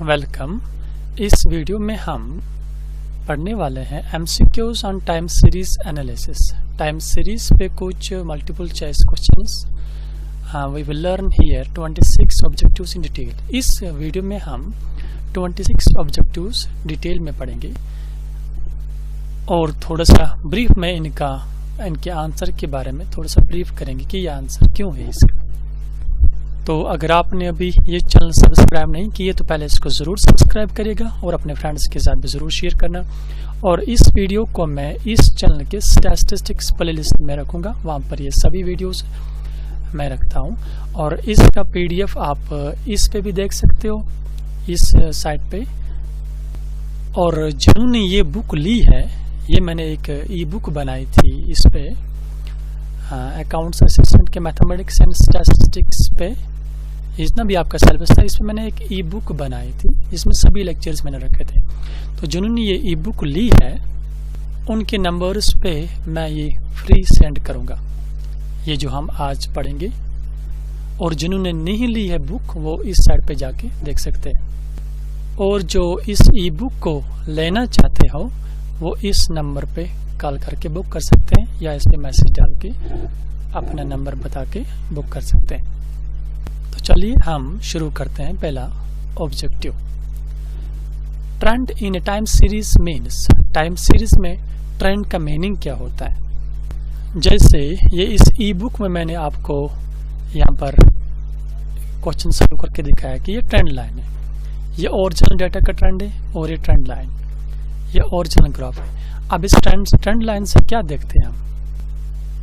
Welcome. इस video में हम पढ़ने वाले हैं MCQs on time series analysis. Time series पे कुछ multiple choice questions we will learn here 26 objectives in detail. इस वीडियो में हम 26 ऑब्जेक्टिव्स डिटेल में पढ़ेंगे और थोड़ा सा ब्रीफ में इनके आंसर के बारे में थोड़ा सा ब्रीफ करेंगे कि ये आंसर क्यों है इसका। तो अगर आपने अभी ये चैनल सब्सक्राइब नहीं किए तो पहले इसको ज़रूर सब्सक्राइब करिएगा और अपने फ्रेंड्स के साथ भी ज़रूर शेयर करना। और इस वीडियो को मैं इस चैनल के स्टैटिस्टिक्स प्लेलिस्ट में रखूँगा, वहाँ पर ये सभी वीडियोस मैं रखता हूँ। और इसका PDF आप इस पे भी देख सकते हो, इस साइट पे। और जिन्होंने ये बुक ली है, ये मैंने एक ebook बनाई थी इस पे, अकाउंट्स असिस्टेंट के मैथमेटिक्स एंड स्टैटिस्टिक्स पे जितना भी आपका सिलेबस था, इसमें मैंने एक ebook बनाई थी, इसमें सभी लेक्चर्स मैंने रखे थे। तो जिन्होंने ये ebook ली है उनके नंबर्स पे मैं ये फ्री सेंड करूँगा, ये जो हम आज पढ़ेंगे। और जिन्होंने नहीं ली है बुक वो इस साइट पे जाके देख सकते हैं। और जो इस ebook को लेना चाहते हो वो इस नंबर पे कॉल करके बुक कर सकते हैं या इस पे मैसेज डाल के अपना नंबर बता के बुक कर सकते हैं। तो चलिए हम शुरू करते हैं। पहला ऑब्जेक्टिव, ट्रेंड इन time series means. Time series में ट्रेंड का मीनिंग क्या होता है। जैसे ये इस ebook में मैंने आपको यहाँ पर क्वेश्चन सॉल्व करके दिखाया कि ये ट्रेंड लाइन है, ये ओरिजिनल डाटा का ट्रेंड है और ये ट्रेंड लाइन, ये ओरिजिनल ग्राफ है। अब इस ट्रेंड लाइन से क्या देखते हैं हम,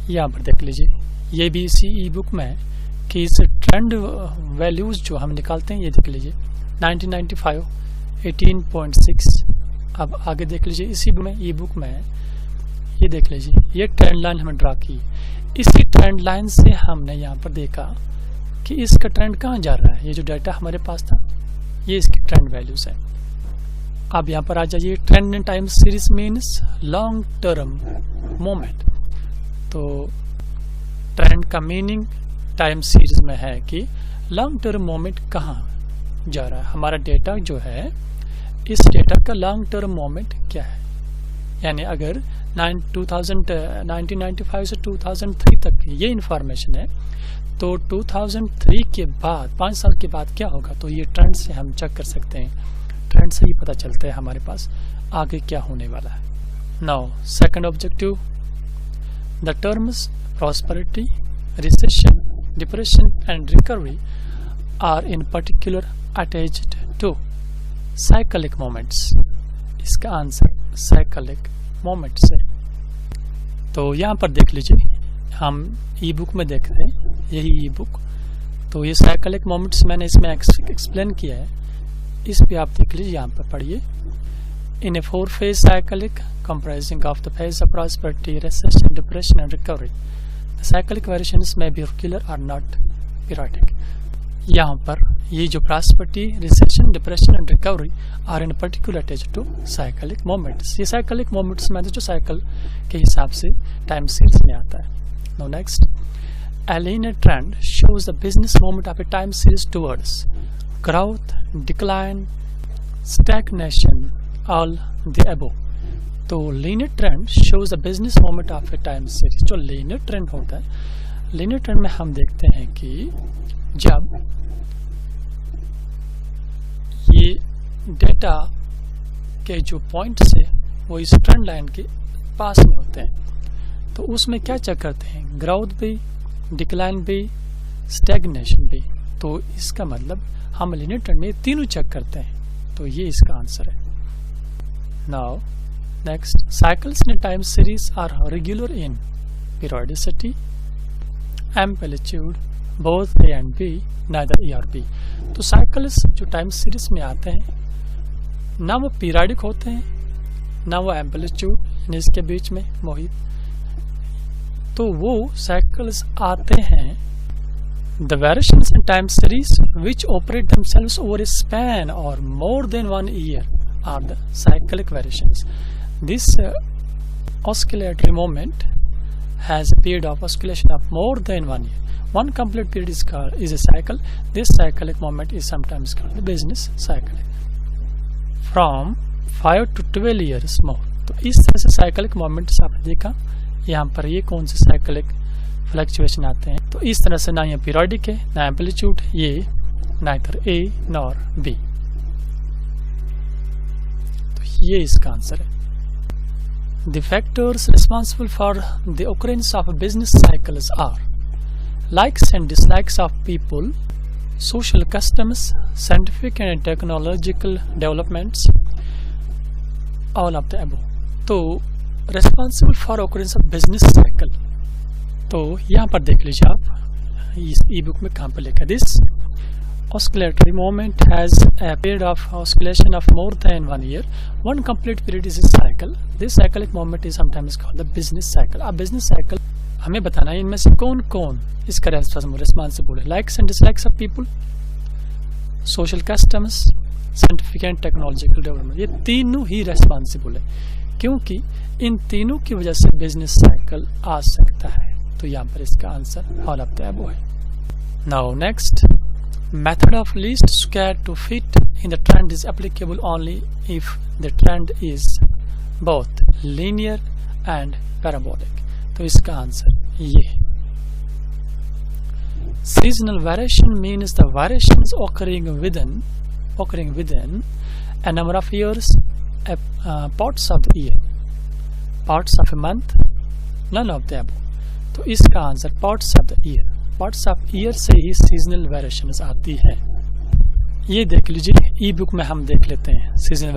यहाँ पर देख लीजिए, ये भी इसी ebook में कि इस ट्रेंड वैल्यूज जो हम निकालते हैं, ये देख लीजिए 1995 18.6। अब आगे देख लीजिए इसी में ebook में ये देख लीजिए, ये ट्रेंड लाइन हमने ड्रा की। इसी ट्रेंड लाइन से हमने यहाँ पर देखा कि इसका ट्रेंड कहाँ जा रहा है। ये जो डाटा हमारे पास था ये इसकी ट्रेंड वैल्यूज है। अब यहाँ पर आ जाइए, ट्रेंड इन time series means long term moment. तो ट्रेंड का मीनिंग टाइम सीरीज में है कि लॉन्ग टर्म मोमेंट कहाँ जा रहा है। हमारा डेटा जो है, इस डेटा का लॉन्ग टर्म मोमेंट क्या है। यानी अगर 1995 से 2003 तक ये इंफॉर्मेशन है तो 2003 के बाद 5 साल के बाद क्या होगा, तो ये ट्रेंड से हम चेक कर सकते हैं। ट्रेंड से ही पता चलता है हमारे पास आगे क्या होने वाला है। Now second objective, the terms prosperity, recession, depression and recovery are in particular attached to cyclic moments. इसका आंसर साइक्लिक मोमेंट्स है। तो यहाँ पर देख लीजिए, हम ebook में देख रहे हैं, यही ebook। तो ये साइक्लिक मोमेंट्स मैंने इसमें एक्सप्लेन किया है, इस पे आप देख लीजिए, यहाँ पर पढ़िए। इन ए 4 phase cyclic comprising of the phase of prosperity, recession, depression and recovery, the cyclic variations may be regular or not periodic। यहाँ पर ये जो prosperity, recession, depression and recovery are in particular attached to cyclic moments। ये cyclic moments में जो cycle के हिसाब से टाइम सीरीज में आता है। Now next, a linear trend shows the business moment of a time series towards growth, decline, stagnation, all the above। तो linear trend shows the business moment of a time series। जो linear trend होता है, linear trend में हम देखते हैं कि जब ये डेटा के जो पॉइंट्स है वो इस ट्रेंड लाइन के पास में होते हैं, तो उसमें क्या चेक करते हैं, ग्रोथ भी, डिक्लाइन भी, स्टैग्नेशन भी। तो इसका मतलब हम लिनियर ट्रेंड में तीनों चेक करते हैं, तो ये इसका आंसर है। Now next, cycles in time series are regular in periodicity, amplitude, both A and B, neither A और बी। तो साइकिल्स जो टाइम सीरीज में आते हैं ना वो पीरियोडिक होते हैं ना वो एम्पलीट्यूड, यानी इसके बीच में मोहित। तो वो साइकिल्स आते हैं, the variations in time series which operate themselves over a span or more than 1 year are the cyclic variations। This oscillatory moment has a period of oscillation of more than 1 year। One complete period is a cycle। This cyclic moment is sometimes called the business cycle। From 5 to 12 years more। तो इस तरह से cyclic moments आपने देखा, यहाँ पर ये कौन से साइक्लिक फ्लक्चुएशन आते हैं। तो इस तरह से ना ये पीरियोडिक है ना एम्पलीट्यूड, ये नाइदर ए नॉर बी। तो ये इसका आंसर है। The factors responsible for the occurrence of business cycles are likes and dislikes of people, social customs, scientific and technological developments, all of the above। तो responsible for occurrence of business cycle, तो यहाँ पर देख लीजिए आप इस ई book में कहाँ पर लिखा, this oscillatory moment has a period of oscillation of more than 1 year. One complete period is a cycle. This cyclic moment is sometimes called the business cycle। अब business cycle हमें बताना है इनमें से कौन कौन इसका रेस्पॉन्सिबल है। Likes and dislikes of people, social customs, scientific and technological development, ये तीनों ही रेस्पॉन्सिबल है, क्योंकि इन तीनों की वजह से बिजनेस साइकिल आ सकता है। तो यहाँ पर इसका answer all of the above है। Now next, method of least square to fit in the trend is applicable only if the trend is both linear and parabolic। तो इसका आंसर ये है। Seasonal variation means the variations occurring within a number of years, parts of the year, parts of a month, none of the above। तो इसका answer parts of the year, parts of year से ही seasonal variations आती है। ये देख लीजिए, ई book में हम देख लेते हैं seasonal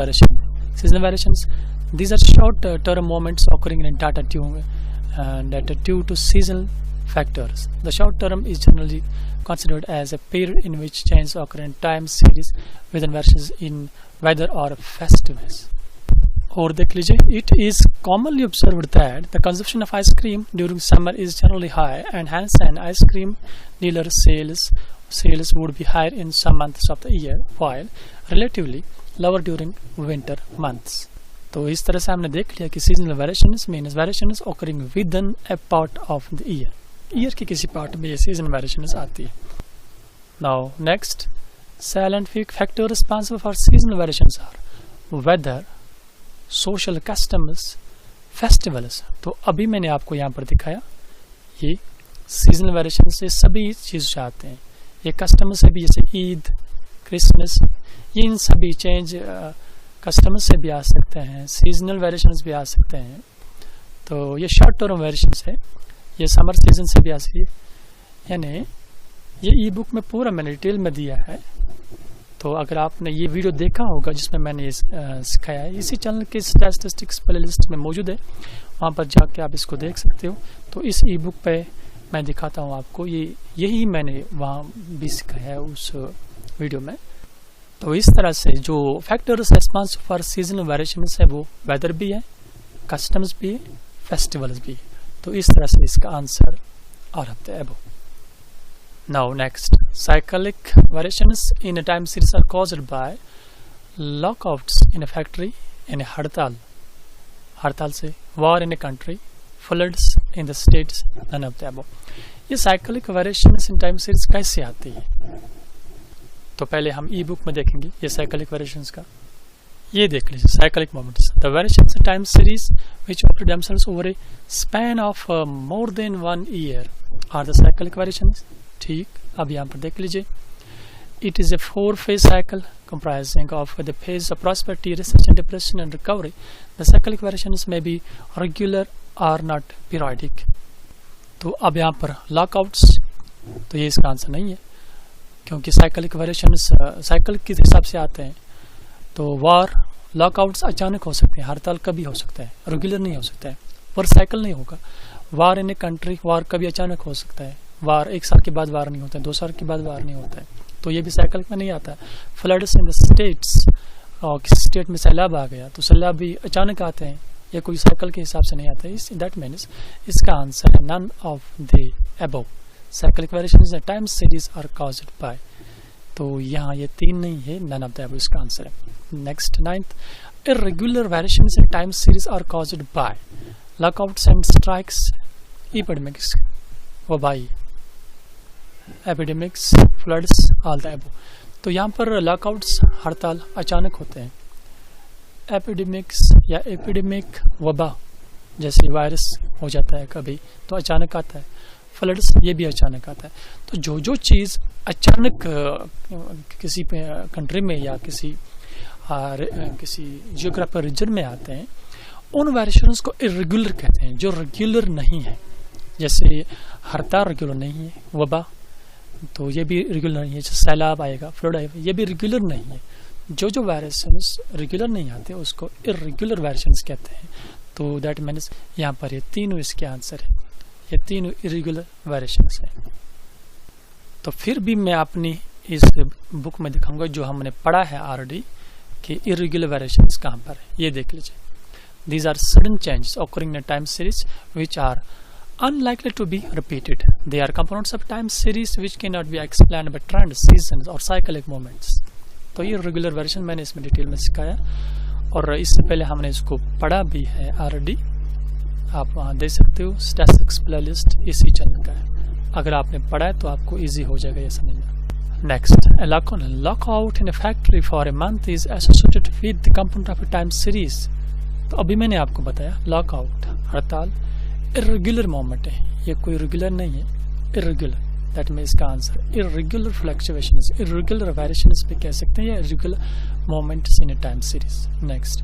variations. These are short term moments occurring in data due to seasonal factors। The short term is generally considered as a period in which changes occur in time series within variations in weather or festivals। और देख लीजिए, it is commonly observed that the consumption of ice cream during summer is generally high and hence an ice cream dealer sales would be higher in some months of the year while relatively lower during winter months। तो इस तरह से हमने देख लिया कि seasonal variations means variations occurring within a part of the year। Year की किसी पार्ट में ये seasonal variations आती है। Now next, scientific factors responsible for seasonal variations are weather, social customs, festivals. तो अभी मैंने आपको यहाँ पर दिखाया, ये सीजनल वेरिएशन से सभी चीज़ से आते हैं। ये कस्टम्स से भी, जैसे ईद, क्रिसमस, ये इन सभी चेंज कस्टम्स से भी आ सकते हैं, सीजनल वेरिएशंस भी आ सकते हैं। तो ये शॉर्ट टर्म वेरिएशंस है, ये समर सीजन से भी आ सकती है। यानी ये ई बुक में पूरा मैंने डिटेल में दिया है। तो अगर आपने ये वीडियो देखा होगा जिसमें मैंने ये सिखाया है, इसी चैनल के स्टैटिस्टिक्स प्लेलिस्ट में मौजूद है, वहाँ पर जाके आप इसको देख सकते हो। तो इस ई बुक पे मैं दिखाता हूँ आपको, यही मैंने वहाँ भी सिखाया है उस वीडियो में। तो इस तरह से जो factors responsible for seasonal variations है वो वेदर भी है, कस्टम्स भी है, फेस्टिवल्स भी है। तो इस तरह से इसका answer all of the above. Now next, cyclic variations in a time series are caused by lockouts in a factory, in a हड़ताल से, war in a country, floods in the states, none of the above। ये cyclic variations in time series कैसे आती है? तो पहले हम ई book में देखेंगे ये cyclic variations का। ये देख लीजिए, cyclic moments, the variations in time series which occur themselves over a span of more than 1 year are the cyclic variations। ठीक, अब यहाँ पर देख लीजिए, it is a 4-phase cycle comprising of the phase of prosperity, recession, depression and recovery। The cyclic variations may be regular or not periodic। तो अब यहाँ पर लॉकआउट्स, तो ये इसका आंसर नहीं है, क्योंकि साइक्लिक वेरिएशंस साइकिल के हिसाब से आते हैं। तो वार, लॉकआउट्स अचानक हो सकते हैं, हड़ताल कभी हो सकता है, रेगुलर नहीं हो सकता है, पर साइकिल नहीं होगा। वार इन ए कंट्री, वार कभी अचानक हो सकता है, वार 1 साल के बाद वार नहीं होता है, 2 साल के बाद वार नहीं होता है, तो ये भी साइकिल में नहीं आता है। फ्लड्स इन द स्टेट्स, और किसी स्टेट में सैलाब आ गया तो सैलाब भी अचानक आते हैं, ये कोई साइकिल के हिसाब से नहीं आता है। दैट मीन्स इसका आंसर है none of the above. Cyclic variations in time series are caused by, तो यहाँ ये 3 नहीं है, नन ऑफ द अबव इसका आंसर है। Next 9th, irregular variations in time series are caused by lockouts and strikes, epidemics, वबाई, epidemics, floods, all the above. तो यहाँ पर लॉकआउट्स, हड़ताल अचानक होते हैं, एपिडेमिक्स या एपिडेमिक वबा, जैसे वायरस हो जाता है कभी तो अचानक आता है, फ्लड्स ये भी अचानक आता है। तो जो जो चीज़ अचानक किसी कंट्री में या किसी जियोग्राफिकल रीजन में आते हैं, उन वेरिएशंस को इरेगुलर कहते हैं, जो रेगुलर नहीं है। जैसे हड़ताल रेगुलर नहीं है, वबा तो ये भी रेगुलर नहीं है, जैसे सैलाब आएगा, फ्लड आएगा, ये भी रेगुलर नहीं है। जो जो वेरिएशंस रेगुलर नहीं आते उसको इरेगुलर वेरिएशंस कहते हैं। तो दैट मीन्स यहाँ पर ये तीनों इसके आंसर है, ये तीनों इरेगुलर वेरिएशंस है। तो फिर भी मैं अपनी इस बुक में दिखाऊंगा जो हमने पढ़ा है ऑलरेडी कि इरेगुलर वेरिएशंस कहाँ पर है, ये देख लीजिए। These are sudden changes occurring in a time series which are unlikely to be repeated. They are components of time series which cannot be explained by trends, seasons or cyclic moments. तो ये regular variation मैंने इसमें detail में सिखाया और इससे पहले हमने इसको पढ़ा भी है ऑलरेडी, आप वहाँ देख सकते हो। स्टैटिस्टिक्स प्लेलिस्ट इसी चैनल का है, अगर आपने पढ़ा है तो आपको इजी हो जाएगा ये समझना। Next, lockout in a factory for a month is associated with the component of a time series. तो अभी मैंने आपको बताया लॉकआउट, हड़ताल इरेगुलर मोमेंट है, ये कोई रेगुलर नहीं है, इरेगुलर। दैट मीन इसका answer irregular fluctuations, irregular variations भी कह सकते हैं या irregular moments in a time series. Next,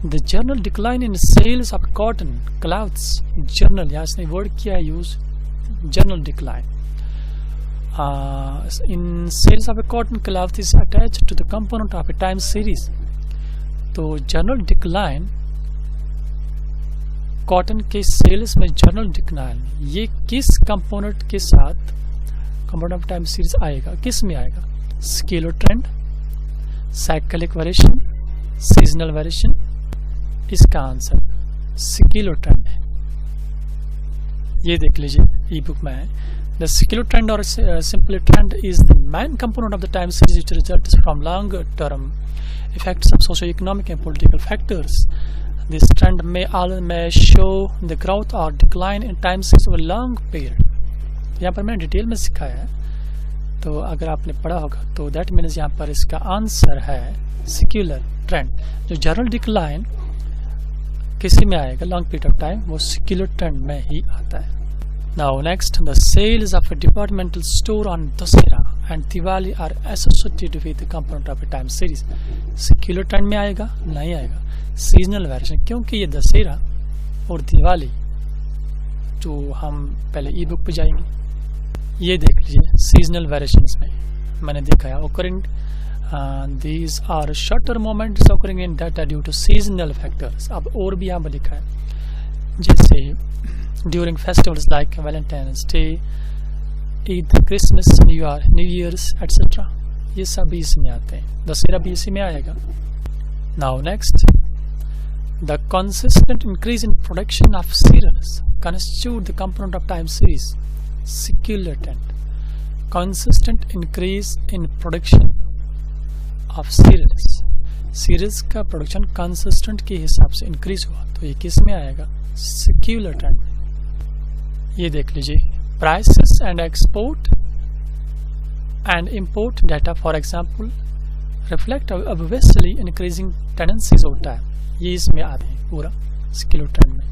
the general decline in sales of cotton cloths, general यहाँ इसने वर्ड किया है use, general decline in sales of a cotton cloth is attached to the component of a time series. तो general decline cotton के sales में, general decline ये किस component के साथ कंपोनेंट ऑफ टाइम सीरीज आएगा, किस में आएगा? Scalar trend, cyclic variation, seasonal variation. इसका आंसर स्केलर ट्रेंड है, ये देख लीजिए ई बुक में है। The scalar trend or simply trend is the main component of the time series which results from long-term effects of socio-economic and political factors. This trend may show the growth or decline in time series over a long period. यहाँ पर मैंने detail में सिखाया है, तो अगर आपने पढ़ा होगा तो दैट मीन्स यहाँ पर इसका आंसर है स्केलर ट्रेंड। जो जनरल डिक्लाइन किसी में आएगा लॉन्ग पीरियड ऑफ टाइम, वो स्केलर ट्रेंड में ही आता है। Now next, the sales of a departmental store on Dussehra and Diwali are associated with the component of a time series. Secular trend में आएगा? नहीं आएगा। Seasonal variation, क्योंकि ये दशहरा और दिवाली जो हम पहले ई बुक पे जाएंगे, ये देख लीजिए seasonal variations में मैंने दिखाया occurring these are shorter moments occurring in data due to seasonal factors. अब और भी यहाँ पर लिखा है, जैसे during festivals like Valentine's Day, Eid, Christmas, New Year's, etc. ये सभी इसमें आते हैं, दशहरा भी इसी में आएगा। Now next, the consistent increase in production of cereals constitute the component of time series. Secular trend. Consistent increase in production of cereals. Cereals का प्रोडक्शन consistent के हिसाब से इंक्रीज हुआ, तो ये किस में आएगा? Secular trend। ये देख लीजिए, prices and export and import data for example reflect obviously increasing tendencies over time. ये इसमें आते हैं पूरा स्केलर ट्रेंड में,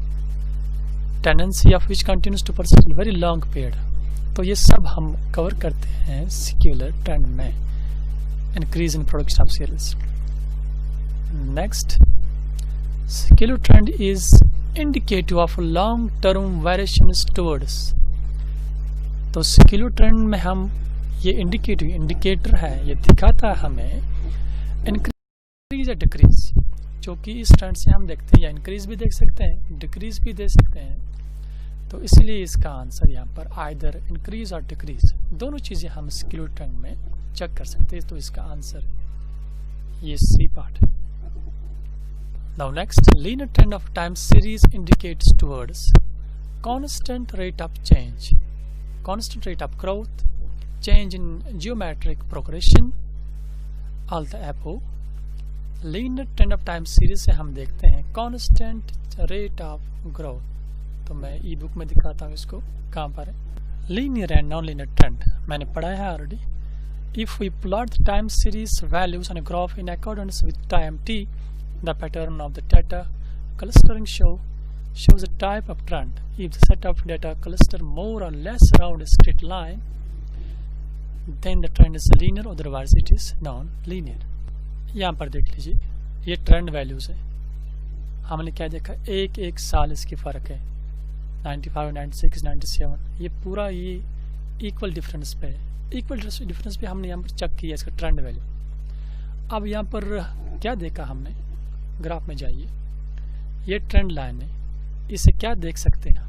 tendency of which continues to persist in very long period. तो ये सब हम कवर करते हैं स्केलर ट्रेंड में, increase in production of cereals. Next, scalar trend is indicative of long-term variations towards. तो स्केलर ट्रेंड में हम ये इंडिकेटर है, ये दिखाता है हमें इंक्रीज या डिक्रीज, जो कि इस ट्रेंड से हम देखते हैं, या इंक्रीज भी देख सकते हैं, डिक्रीज भी देख सकते हैं। तो इसलिए इसका आंसर यहाँ पर आइदर इंक्रीज और डिक्रीज, दोनों चीज़ें हम स्केलर ट्रेंड में चेक कर सकते हैं। तो इसका आंसर ये C part. Now next, linear trend of time series indicates towards constant rate of change, constant rate of growth, change in geometric progression, all the above. Linear trend of time series से हम देखते हैं constant rate of growth। तो मैं ई book में दिखाता हूँ इसको, कहाँ पर है? Linear and non-linear trend मैंने पढ़ा है already. If we plot the time series values on a graph in accordance with time t, The pattern of the data clustering shows a type of trend. If the set of data cluster more or less around a straight line, then the trend is linear, otherwise it is non-linear. यहाँ पर देख लीजिए, ये trend values है. हमने क्या देखा, एक साल इसकी फ़र्क है, 95, 96, 97. ये पूरा ये इक्वल डिफरेंस पे है. इक्वल डिफरेंस पे हमने यहाँ पर चेक किया इसका ट्रेंड वैल्यू. अब यहाँ पर क्या देखा हमने, ग्राफ में जाइए, ये ट्रेंड लाइन है. इसे क्या देख सकते हैं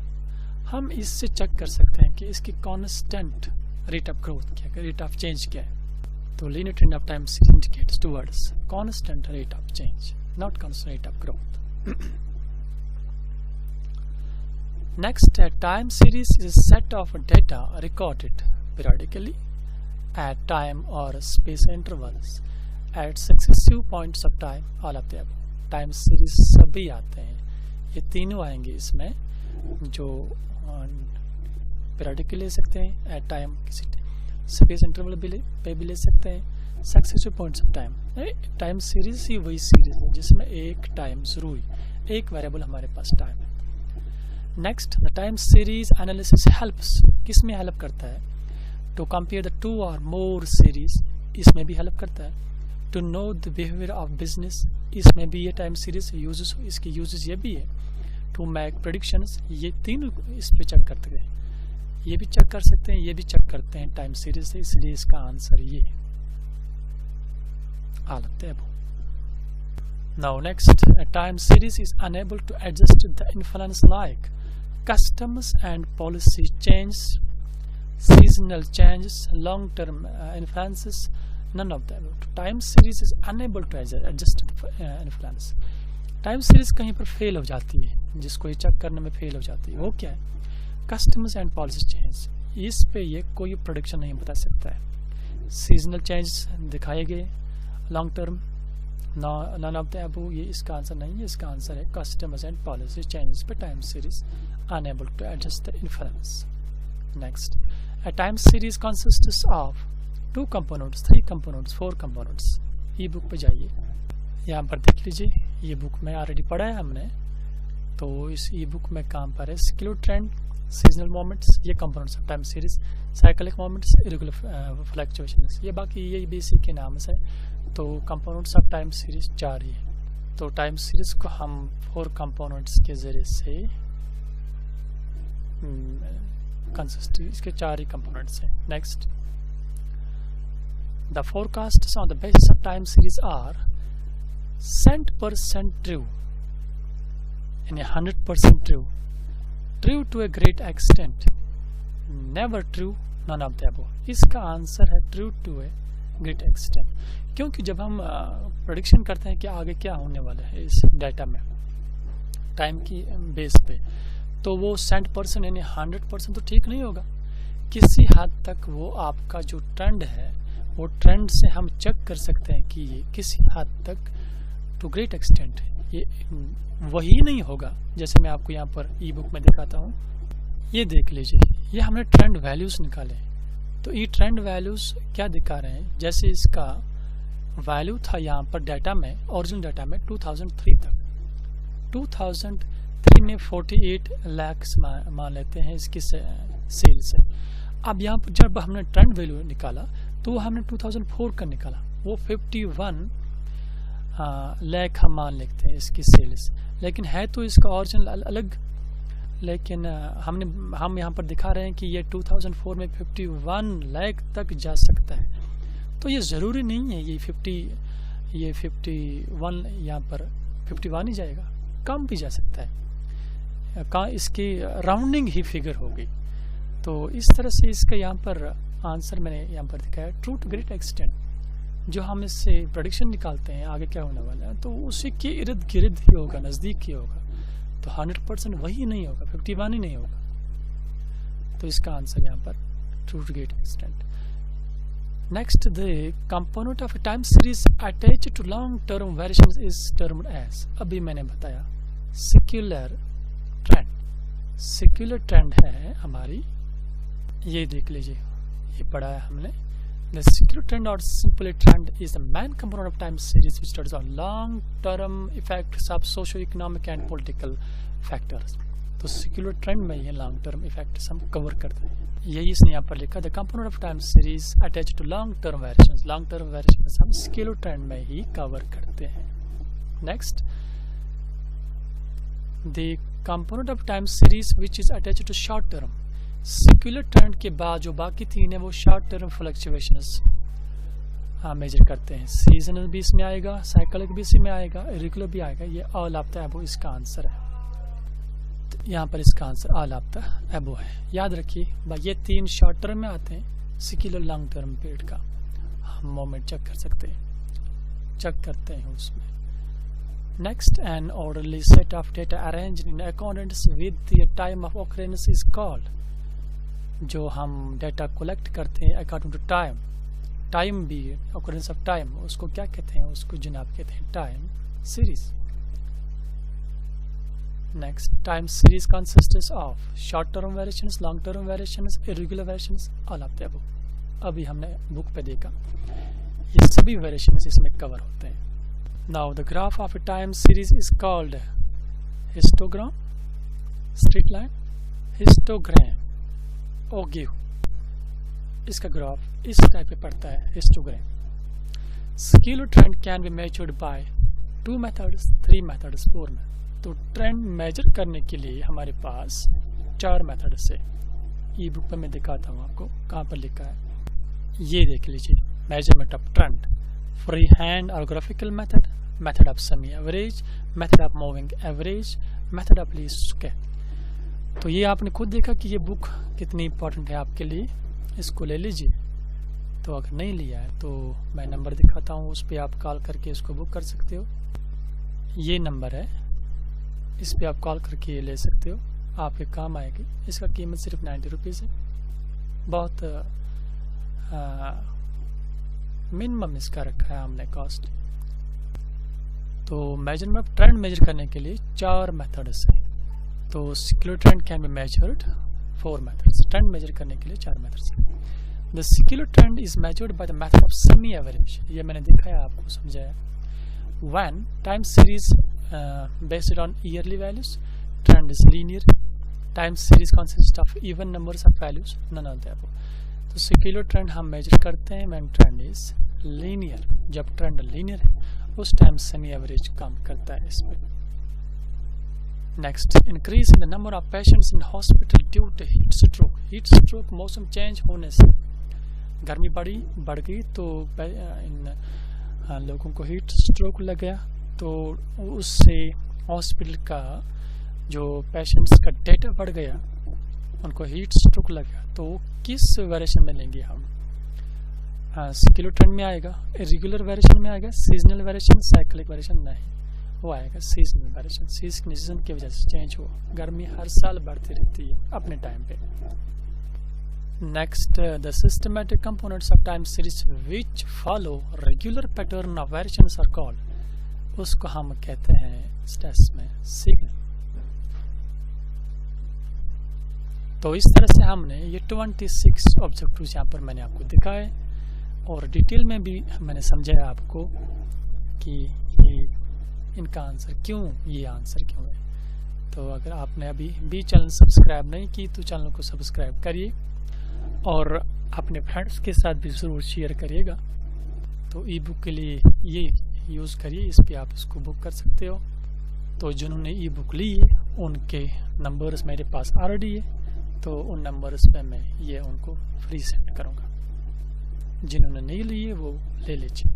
हम, इससे चेक कर सकते हैं कि इसकी कांस्टेंट रेट ऑफ ग्रोथ क्या है, रेट ऑफ चेंज क्या है. तो linear trend of time indicates towards constant rate of change, not constant rate of growth. Next, a time series is a set of data recorded periodically at time or space intervals at successive points of time. All of the above. Time series सभी आते हैं, ये तीनों आएंगे इसमें, जो periodically ले सकते हैं, at time किसी space interval पे भी ले सकते हैं, successive points of time. Time series ही वही सीरीज है जिसमें एक टाइम शुरू हुई, एक वेरिएबल हमारे पास टाइम है. Next, the time series analysis helps, किस में हेल्प करता है, टू कंपेयर द टू और मोर सीरीज, इसमें भी हेल्प करता है. To know the behaviour of business, इसमें भी ये टाइम सीरीज यूजेस, इसकी यूजेस ये भी है. टू मेक प्रेडिक्शंस, ये तीनों इस पे चेक करते हैं, ये भी चेक कर सकते हैं, ये भी चेक करते हैं टाइम सीरीज से, इसलिए इसका आंसर ये है. All of the above. Now next, a time series is unable to adjust the influence like customs and policy change, seasonal changes, long-term influences, none of them. Time series is unable to adjust influence. Time series कहीं पर fail हो जाती है, जिसको ये check करने में fail हो जाती है, वो क्या है, कस्टम्स एंड पॉलिसी चेंज. इस पे ये कोई प्रोडिक्शन नहीं बता सकता है. सीजनल चेंज दिखाए गए, long term none of the above, ये इसका आंसर नहीं है. इसका आंसर है कस्टमर्स एंड पॉलिसी चेंजेस पे time series enable to adjust the influence. Next, a time series consists of 2 components, 3 components, 4 components. Ebook पे जाइए, यहाँ पर देख लीजिए, ये बुक में ऑलरेडी पढ़ा है हमने. तो इस ई बुक में काम पर है सिक्लिक ट्रेंड, सीजनल मोमेंट्स, ये components of time series, cyclic moments, irregular fluctuations, ये बाकी ये भी इसी के नाम से. तो कंपोनेंट्स ऑफ टाइम सीरीज 4 ही है. तो टाइम सीरीज को हम 4 कंपोनेंट्स के जरिए से कंसिस्ट, इसके 4 ही कंपोनेंट्स हैं. Next, the forecasts on the basis of time series are 100% true, यानी 100% true, true to a great extent, never true, none of the above. इसका आंसर है true to a great extent, क्योंकि जब हम prediction करते हैं कि आगे क्या होने वाला है इस डाटा में टाइम की बेस पे, तो वो 100% यानी 100% तो ठीक नहीं होगा. किसी हद तक वो आपका जो ट्रेंड है, वो ट्रेंड से हम चेक कर सकते हैं कि ये किसी हद तक टू ग्रेट एक्सटेंट है. ये वही नहीं होगा जैसे मैं आपको यहाँ पर ई बुक में दिखाता हूँ. ये देख लीजिए, ये हमने ट्रेंड वैल्यूज निकाले. तो ये ट्रेंड वैल्यूज क्या दिखा रहे हैं, जैसे इसका वैल्यू था यहाँ पर डाटा में, ओरिजिनल डाटा में 2003 तक. 2003 में 48 लाख मान लेते हैं इसकी सेल से. अब यहाँ पर जब हमने ट्रेंड वैल्यू निकाला तो वो हमने 2004 का निकाला, वो 51 लाख हम मान लेते हैं इसकी सेल्स, लेकिन है तो इसका ओरिजिनल अलग. लेकिन हम यहाँ पर दिखा रहे हैं कि ये 2004 में 51 लाख तक जा सकता है. तो ये ज़रूरी नहीं है ये 51 यहाँ पर 51 ही जाएगा, कम भी जा सकता है, कहाँ इसकी राउंडिंग ही फिगर होगी. तो इस तरह से इसका यहाँ पर आंसर मैंने यहाँ पर दिखाया, ट्रू टू ग्रेट एक्सटेंट. जो हम इससे प्रेडिक्शन निकालते हैं आगे क्या होने वाला है, तो उसी के इर्द गिर्द ही होगा, नज़दीक ही होगा. तो 100% वही नहीं होगा, 51 ही नहीं होगा. तो इसका आंसर यहाँ पर true to great extent. Next, the component of a time series attach to long term variations is termed as, अभी मैंने बताया सिक्युलर ट्रेंड. सिक्युलर ट्रेंड है हमारी, ये देख लीजिए, ये पढ़ा है हमने, The secular trend or simply trend is the main component of time series which studies on long-term effects of socio-economic and political factors. तो secular trend में ये long-term effects हम cover करते हैं. यही इसने यहाँ पर लिखा, the component of time series attached to long-term variations. Long-term variations हम secular trend में ही cover करते हैं. Next, the component of time series which is attached to short-term. Secular trend के बाद जो बाकी तीन है वो शॉर्ट टर्म फ्लक्चुएशंस मेजर करते हैं. सीजनल भी इसमें आएगा, साइक्लिक भी इसमें आएगा, इरेगुलर भी आएगा. ये ऑल ऑफ द अबव इसका आंसर है. तो यहाँ पर इसका answer all of the above है. याद रखिए भाई ये तीन शॉर्ट टर्म में आते हैं. सेक्युलर लॉन्ग टर्म पीरियड का हम मोमेंट चेक कर सकते हैं, चेक करते हैं उसमें. Next, an orderly set of data arranged in accordance with the time of occurrence is called. जो हम डेटा कलेक्ट करते हैं अकॉर्डिंग टू टाइम, टाइम भी ऑकरेंस ऑफ टाइम, उसको क्या कहते हैं? उसको जनाब कहते हैं time series. Next, time series consists of short term variations, long term variations, irregular variations, all of the above. अभी हमने बुक पे देखा ये सभी वेरिएशंस इसमें कवर होते हैं. Now the graph of a time series is called histogram, straight line, histogram, ogive. इसका ग्राफ इस टाइप पे पड़ता है, histogram. Secular trend can be measured by 2 methods, 3 methods, 4 method. तो ट्रेंड मेजर करने के लिए हमारे पास 4 मेथड्स है. ई बुक पे मैं दिखाता हूँ आपको कहाँ पर लिखा है. ये देख लीजिए, measurement of trend, free hand और graphical method, method of semi average, method of moving average, method of least square. तो ये आपने खुद देखा कि ये बुक कितनी इंपॉर्टेंट है आपके लिए. इसको ले लीजिए. तो अगर नहीं लिया है तो मैं नंबर दिखाता हूँ, उस पर आप कॉल करके इसको बुक कर सकते हो. ये नंबर है, इस पर आप कॉल करके ये ले सकते हो, आपके काम आएगी. इसका कीमत सिर्फ 90 रुपीज़ है. बहुत मिनिमम इसका रखा है हमने कॉस्ट. तो मेजरमेंट ट्रेंड मेजर करने के लिए 4 मेथड्स है. तो secular trend can be measured 4 methods. Trend measure करने के लिए 4 methods. The secular trend is measured by the method of semi average. ये मैंने दिखाया आपको, समझाया. When time series based on yearly values, trend is linear. Time series consist of even numbers of values, none of the above. तो secular trend हम measure करते हैं when trend is linear. जब ट्रेंड लीनियर है उस time semi average काम करता है इस पर. Next, increase in the number of patients in hospital due to heat stroke. Heat stroke मौसम चेंज होने से गर्मी बढ़ गई तो इन लोगों को हीट स्ट्रोक लग गया. तो उससे हॉस्पिटल का जो पेशेंट्स का डेटा बढ़ गया, उनको हीट स्ट्रोक लग गया. तो किस वेरिएशन में लेंगे हम? सेक्युलर ट्रेंड में आएगा, इरेगुलर वेरिएशन में आएगा, सीजनल वेरिएशन, साइक्लिक वेरिएशन नहीं, वो आएगा सीजनल वेरिएशन. सीजन की वजह से चेंज हुआ. गर्मी हर साल बढ़ती रहती है अपने टाइम पे. Next, the systematic components of time series which follow regular pattern of variations are called. उसको हम कहते हैं स्टेप्स में सिग्नल. तो इस तरह से हमने ये 26 ऑब्जेक्टिव्स यहाँ पर मैंने आपको दिखाए और डिटेल में भी मैंने समझाया आपको कि ये इनका आंसर क्यों, ये आंसर क्यों है. तो अगर आपने अभी भी चैनल सब्सक्राइब नहीं की तो चैनल को सब्सक्राइब करिए और अपने फ्रेंड्स के साथ भी ज़रूर शेयर करिएगा. तो ई बुक के लिए ये यूज़ करिए, इस पर आप इसको बुक कर सकते हो. तो जिन्होंने ई बुक ली है उनके नंबर्स मेरे पास ऑलरेडी है, तो उन नंबर्स पे मैं ये उनको फ्री सेंड करूँगा. जिन्होंने नहीं ली है वो ले लीजिए.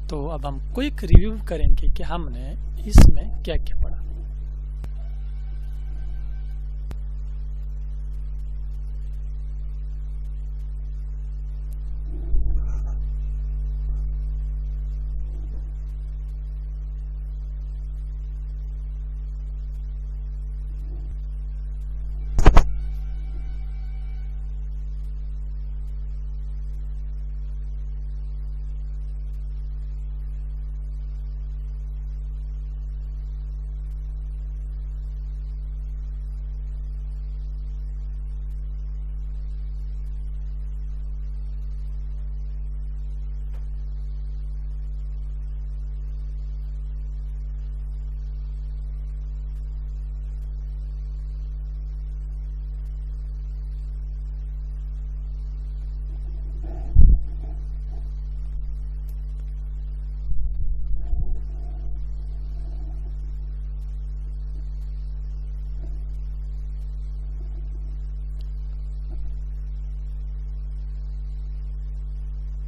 तो अब हम क्विक रिव्यू करेंगे कि हमने इसमें क्या क्या पढ़ा.